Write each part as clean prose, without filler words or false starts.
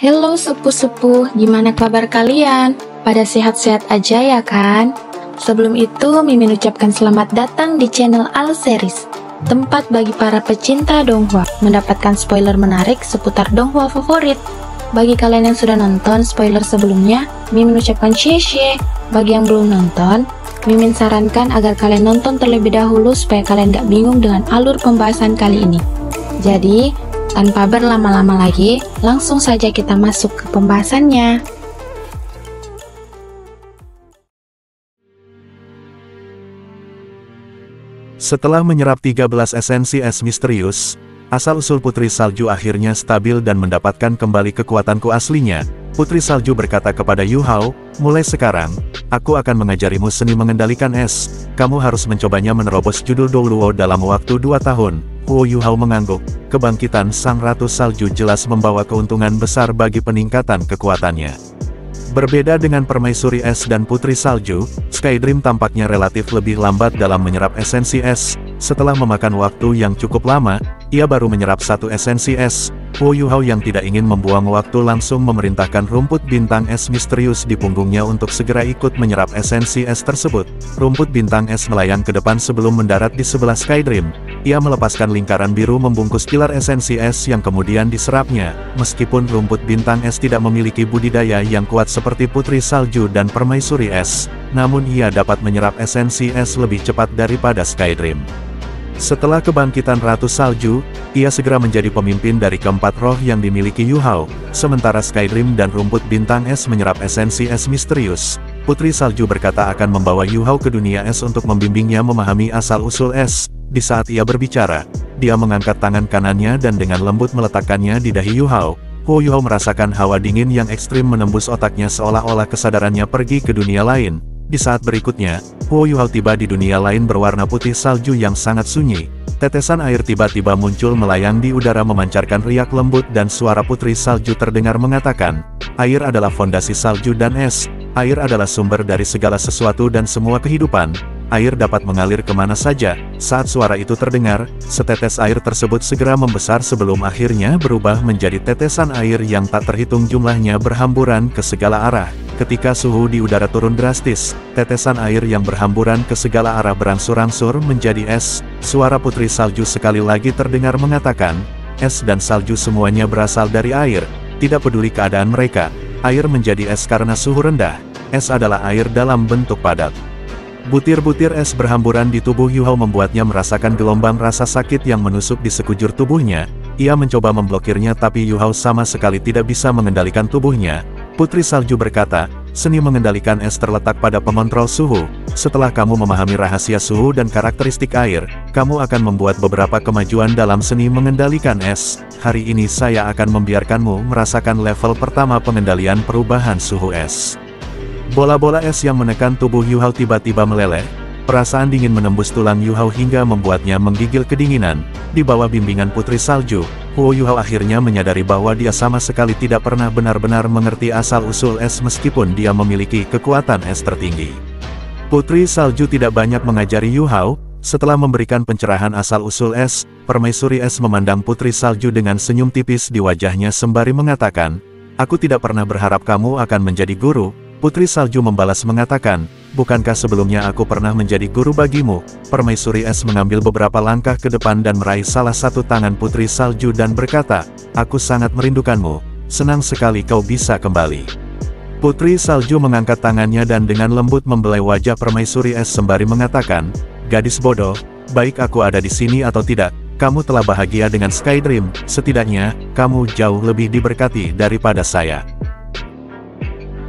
Halo sepuh-sepuh, gimana kabar kalian? Pada sehat-sehat aja ya kan? Sebelum itu, Mimin ucapkan selamat datang di channel Al Series, tempat bagi para pecinta donghua mendapatkan spoiler menarik seputar donghua favorit. Bagi kalian yang sudah nonton spoiler sebelumnya, Mimin ucapkan shie. Bagi yang belum nonton, Mimin sarankan agar kalian nonton terlebih dahulu supaya kalian gak bingung dengan alur pembahasan kali ini. Jadi, tanpa berlama-lama lagi, langsung saja kita masuk ke pembahasannya. Setelah menyerap 13 esensi es misterius, asal-usul Putri Salju akhirnya stabil dan mendapatkan kembali kekuatanku aslinya. Putri Salju berkata kepada Yu Hao, mulai sekarang, aku akan mengajarimu seni mengendalikan es. Kamu harus mencobanya menerobos judul Douluo dalam waktu 2 tahun. Yu Hao mengangguk. Kebangkitan Sang Ratu Salju jelas membawa keuntungan besar bagi peningkatan kekuatannya. Berbeda dengan Permaisuri Es dan Putri Salju, Skydream tampaknya relatif lebih lambat dalam menyerap esensi es. Setelah memakan waktu yang cukup lama, ia baru menyerap 1 esensi es. Yu Hao yang tidak ingin membuang waktu langsung memerintahkan rumput bintang es misterius di punggungnya untuk segera ikut menyerap esensi es tersebut. Rumput bintang es melayang ke depan sebelum mendarat di sebelah Skydream. Ia melepaskan lingkaran biru membungkus pilar esensi es yang kemudian diserapnya. Meskipun rumput bintang es tidak memiliki budidaya yang kuat seperti Putri Salju dan Permaisuri Es, namun ia dapat menyerap esensi es lebih cepat daripada Skydream. Setelah kebangkitan Ratu Salju, ia segera menjadi pemimpin dari keempat roh yang dimiliki Yu Hao, sementara Skydream dan rumput bintang es menyerap esensi es misterius. Putri Salju berkata akan membawa Yu Hao ke dunia es untuk membimbingnya memahami asal-usul es. Di saat ia berbicara, dia mengangkat tangan kanannya dan dengan lembut meletakkannya di dahi Yu Hao. Yu Hao merasakan hawa dingin yang ekstrim menembus otaknya seolah-olah kesadarannya pergi ke dunia lain. Di saat berikutnya, Yu Hao tiba di dunia lain berwarna putih salju yang sangat sunyi. Tetesan air tiba-tiba muncul melayang di udara memancarkan riak lembut dan suara Putri Salju terdengar mengatakan, air adalah fondasi salju dan es, air adalah sumber dari segala sesuatu dan semua kehidupan. Air dapat mengalir kemana saja. Saat suara itu terdengar, setetes air tersebut segera membesar sebelum akhirnya berubah menjadi tetesan air yang tak terhitung jumlahnya berhamburan ke segala arah. Ketika suhu di udara turun drastis, tetesan air yang berhamburan ke segala arah berangsur-angsur menjadi es. Suara Putri Salju sekali lagi terdengar mengatakan, es dan salju semuanya berasal dari air. Tidak peduli keadaan mereka, air menjadi es karena suhu rendah. Es adalah air dalam bentuk padat. Butir-butir es berhamburan di tubuh Yu Hao membuatnya merasakan gelombang rasa sakit yang menusuk di sekujur tubuhnya. Ia mencoba memblokirnya tapi Yu Hao sama sekali tidak bisa mengendalikan tubuhnya. Putri Salju berkata, seni mengendalikan es terletak pada pengontrol suhu. Setelah kamu memahami rahasia suhu dan karakteristik air, kamu akan membuat beberapa kemajuan dalam seni mengendalikan es. Hari ini saya akan membiarkanmu merasakan level pertama pengendalian perubahan suhu es. Bola-bola es yang menekan tubuh Yu Hao tiba-tiba meleleh. Perasaan dingin menembus tulang Yu Hao hingga membuatnya menggigil kedinginan. Di bawah bimbingan Putri Salju, Yu Hao akhirnya menyadari bahwa dia sama sekali tidak pernah benar-benar mengerti asal-usul es meskipun dia memiliki kekuatan es tertinggi. Putri Salju tidak banyak mengajari Yu Hao. Setelah memberikan pencerahan asal-usul es, Permaisuri Es memandang Putri Salju dengan senyum tipis di wajahnya sembari mengatakan, aku tidak pernah berharap kamu akan menjadi guru. Putri Salju membalas mengatakan, bukankah sebelumnya aku pernah menjadi guru bagimu? Permaisuri Es mengambil beberapa langkah ke depan dan meraih salah satu tangan Putri Salju dan berkata, aku sangat merindukanmu, senang sekali kau bisa kembali. Putri Salju mengangkat tangannya dan dengan lembut membelai wajah Permaisuri Es sembari mengatakan, gadis bodoh, baik aku ada di sini atau tidak, kamu telah bahagia dengan Skydream, setidaknya, kamu jauh lebih diberkati daripada saya.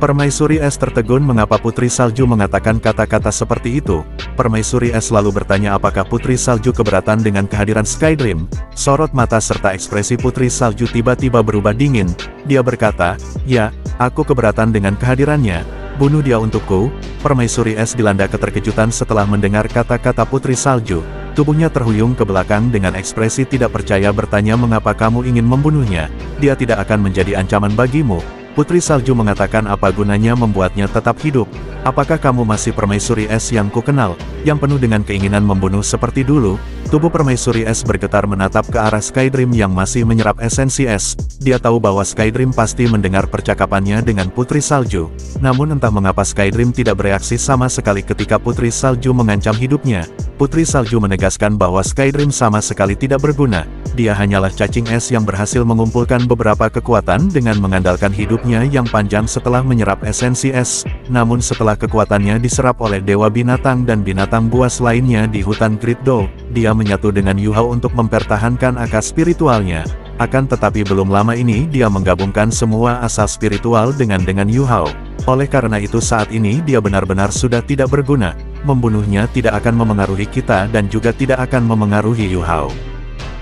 Permaisuri Es tertegun mengapa Putri Salju mengatakan kata-kata seperti itu. Permaisuri Es lalu bertanya apakah Putri Salju keberatan dengan kehadiran Skydream. Sorot mata serta ekspresi Putri Salju tiba-tiba berubah dingin. Dia berkata, ya, aku keberatan dengan kehadirannya. Bunuh dia untukku. Permaisuri Es dilanda keterkejutan setelah mendengar kata-kata Putri Salju. Tubuhnya terhuyung ke belakang dengan ekspresi tidak percaya bertanya mengapa kamu ingin membunuhnya. Dia tidak akan menjadi ancaman bagimu. Putri Salju mengatakan apa gunanya membuatnya tetap hidup. Apakah kamu masih permaisuri es yang kukenal, yang penuh dengan keinginan membunuh seperti dulu? Tubuh permaisuri es bergetar menatap ke arah Skydream yang masih menyerap esensi es. Dia tahu bahwa Skydream pasti mendengar percakapannya dengan Putri Salju. Namun entah mengapa Skydream tidak bereaksi sama sekali ketika Putri Salju mengancam hidupnya. Putri Salju menegaskan bahwa Skydream sama sekali tidak berguna. Dia hanyalah cacing es yang berhasil mengumpulkan beberapa kekuatan dengan mengandalkan hidupnya yang panjang setelah menyerap esensi es. Namun setelah kekuatannya diserap oleh Dewa Binatang dan binatang buas lainnya di hutan Great Doll, dia menyatu dengan Yu Hao untuk mempertahankan akar spiritualnya. Akan tetapi belum lama ini dia menggabungkan semua asal spiritual dengan Yu Hao. Oleh karena itu saat ini dia benar-benar sudah tidak berguna. Membunuhnya tidak akan memengaruhi kita dan juga tidak akan memengaruhi Yu Hao.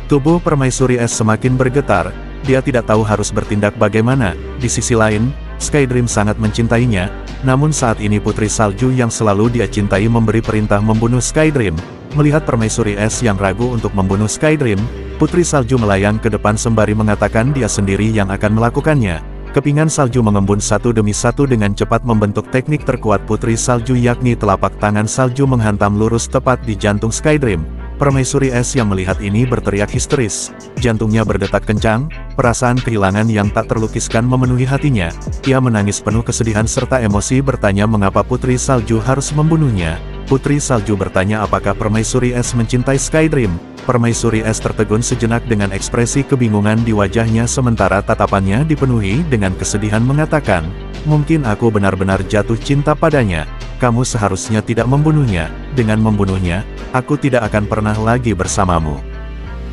Tubuh permaisuri es semakin bergetar, dia tidak tahu harus bertindak bagaimana. Di sisi lain, Skydream sangat mencintainya, namun saat ini Putri Salju yang selalu dia cintai memberi perintah membunuh Skydream. Melihat permaisuri es yang ragu untuk membunuh Skydream, Putri Salju melayang ke depan sembari mengatakan dia sendiri yang akan melakukannya. Kepingan salju mengembun satu demi satu dengan cepat membentuk teknik terkuat Putri Salju yakni telapak tangan salju menghantam lurus tepat di jantung Skydream. Permaisuri es yang melihat ini berteriak histeris. Jantungnya berdetak kencang, perasaan kehilangan yang tak terlukiskan memenuhi hatinya. Ia menangis penuh kesedihan serta emosi bertanya mengapa Putri Salju harus membunuhnya. Putri Salju bertanya apakah Permaisuri es mencintai Skydream. Permaisuri es tertegun sejenak dengan ekspresi kebingungan di wajahnya sementara tatapannya dipenuhi dengan kesedihan mengatakan, "Mungkin aku benar-benar jatuh cinta padanya. Kamu seharusnya tidak membunuhnya. Dengan membunuhnya, aku tidak akan pernah lagi bersamamu."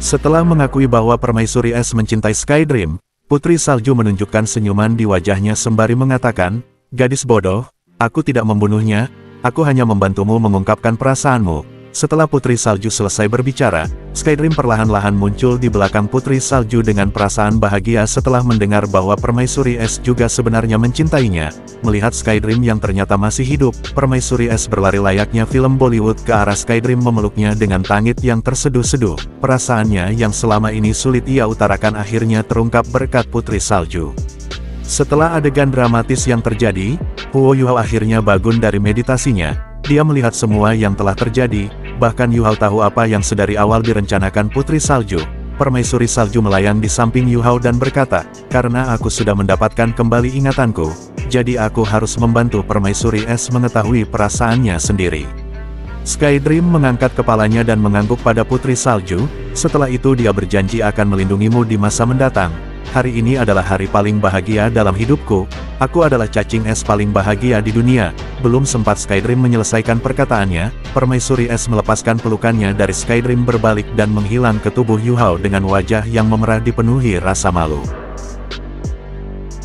Setelah mengakui bahwa Permaisuri es mencintai Skydream, Putri Salju menunjukkan senyuman di wajahnya sembari mengatakan, "Gadis bodoh, aku tidak membunuhnya, aku hanya membantumu mengungkapkan perasaanmu." Setelah Putri Salju selesai berbicara, Skydream perlahan-lahan muncul di belakang Putri Salju dengan perasaan bahagia setelah mendengar bahwa Permaisuri es juga sebenarnya mencintainya. Melihat Skydream yang ternyata masih hidup, Permaisuri es berlari layaknya film Bollywood ke arah Skydream memeluknya dengan tangit yang terseduh-seduh. Perasaannya yang selama ini sulit ia utarakan akhirnya terungkap berkat Putri Salju. Setelah adegan dramatis yang terjadi, Huo Yuhao akhirnya bangun dari meditasinya. Dia melihat semua yang telah terjadi, bahkan Yu Hao tahu apa yang sedari awal direncanakan Putri Salju. Permaisuri Salju melayang di samping Yu Hao dan berkata, "Karena aku sudah mendapatkan kembali ingatanku, jadi aku harus membantu Permaisuri es mengetahui perasaannya sendiri." Skydream mengangkat kepalanya dan mengangguk pada Putri Salju, setelah itu dia berjanji akan melindungimu di masa mendatang. Hari ini adalah hari paling bahagia dalam hidupku, aku adalah cacing es paling bahagia di dunia. Belum sempat Skydream menyelesaikan perkataannya, Permaisuri es melepaskan pelukannya dari Skydream berbalik dan menghilang ke tubuh Yu Hao dengan wajah yang memerah dipenuhi rasa malu.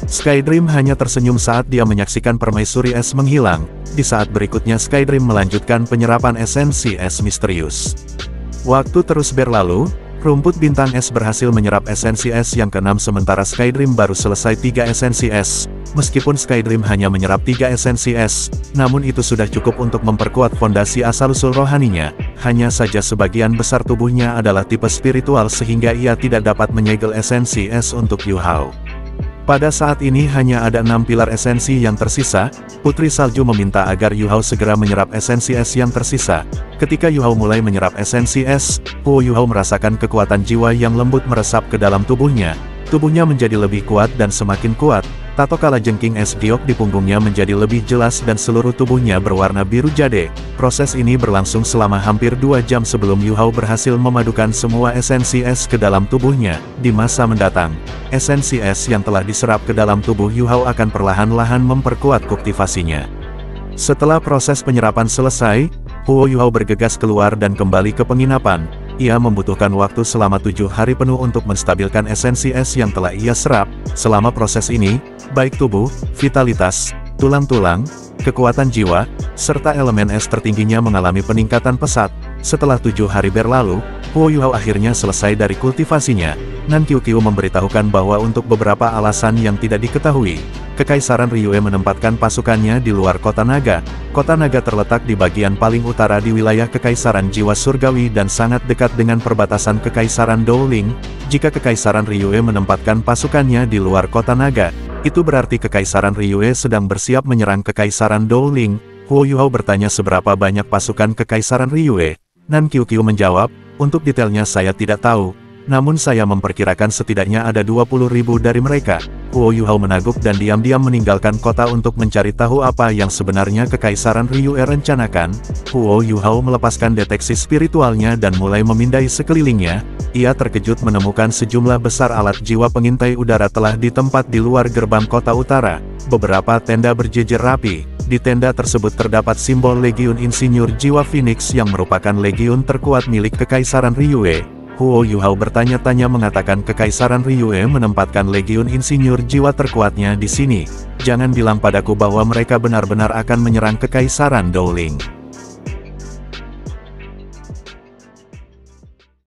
Skydream hanya tersenyum saat dia menyaksikan Permaisuri es menghilang. Di saat berikutnya Skydream melanjutkan penyerapan esensi es misterius. Waktu terus berlalu, rumput bintang es berhasil menyerap esensi es yang keenam sementara Skydream baru selesai 3 esensi es. Meskipun Skydream hanya menyerap 3 esensi es, namun itu sudah cukup untuk memperkuat fondasi asal-usul rohaninya. Hanya saja sebagian besar tubuhnya adalah tipe spiritual sehingga ia tidak dapat menyegel esensi es untuk Yu Hao. Pada saat ini hanya ada 6 pilar esensi yang tersisa. Putri Salju meminta agar Yu Hao segera menyerap esensi es yang tersisa. Ketika Yu Hao mulai menyerap esensi es, Yu Hao merasakan kekuatan jiwa yang lembut meresap ke dalam tubuhnya. Tubuhnya menjadi lebih kuat dan semakin kuat. Tato kalajengking es giok di punggungnya menjadi lebih jelas dan seluruh tubuhnya berwarna biru jade. Proses ini berlangsung selama hampir 2 jam sebelum Yu Hao berhasil memadukan semua esensi es ke dalam tubuhnya. Di masa mendatang, esensi es yang telah diserap ke dalam tubuh Yu Hao akan perlahan-lahan memperkuat kultivasinya. Setelah proses penyerapan selesai, Yu Hao bergegas keluar dan kembali ke penginapan. Ia membutuhkan waktu selama 7 hari penuh untuk menstabilkan esensi es yang telah ia serap. Selama proses ini, baik tubuh, vitalitas, tulang-tulang, kekuatan jiwa, serta elemen es tertingginya mengalami peningkatan pesat. Setelah 7 hari berlalu, Yu Hao akhirnya selesai dari kultivasinya. Nan Qiuqiu memberitahukan bahwa untuk beberapa alasan yang tidak diketahui, Kekaisaran Ryue menempatkan pasukannya di luar Kota Naga. Kota Naga terletak di bagian paling utara di wilayah Kekaisaran Jiwa Surgawi dan sangat dekat dengan perbatasan Kekaisaran Dowling. Jika Kekaisaran Ryue menempatkan pasukannya di luar Kota Naga, itu berarti Kekaisaran Ryue sedang bersiap menyerang Kekaisaran Dowling. Huo Yuhao bertanya seberapa banyak pasukan Kekaisaran Ryue. Nan Qiuqiu menjawab, untuk detailnya saya tidak tahu, namun saya memperkirakan setidaknya ada 20.000 dari mereka. Huo Yuhao mengangguk dan diam-diam meninggalkan kota untuk mencari tahu apa yang sebenarnya Kekaisaran Ryue rencanakan. Huo Yuhao melepaskan deteksi spiritualnya dan mulai memindai sekelilingnya. Ia terkejut menemukan sejumlah besar alat jiwa pengintai udara telah ditempat di luar gerbang kota utara. Beberapa tenda berjejer rapi. Di tenda tersebut terdapat simbol Legiun Insinyur Jiwa Phoenix yang merupakan legiun terkuat milik Kekaisaran Ryue. Huo Yuhao bertanya-tanya mengatakan Kekaisaran Ryue menempatkan Legiun Insinyur Jiwa terkuatnya di sini. Jangan bilang padaku bahwa mereka benar-benar akan menyerang Kekaisaran Dowling.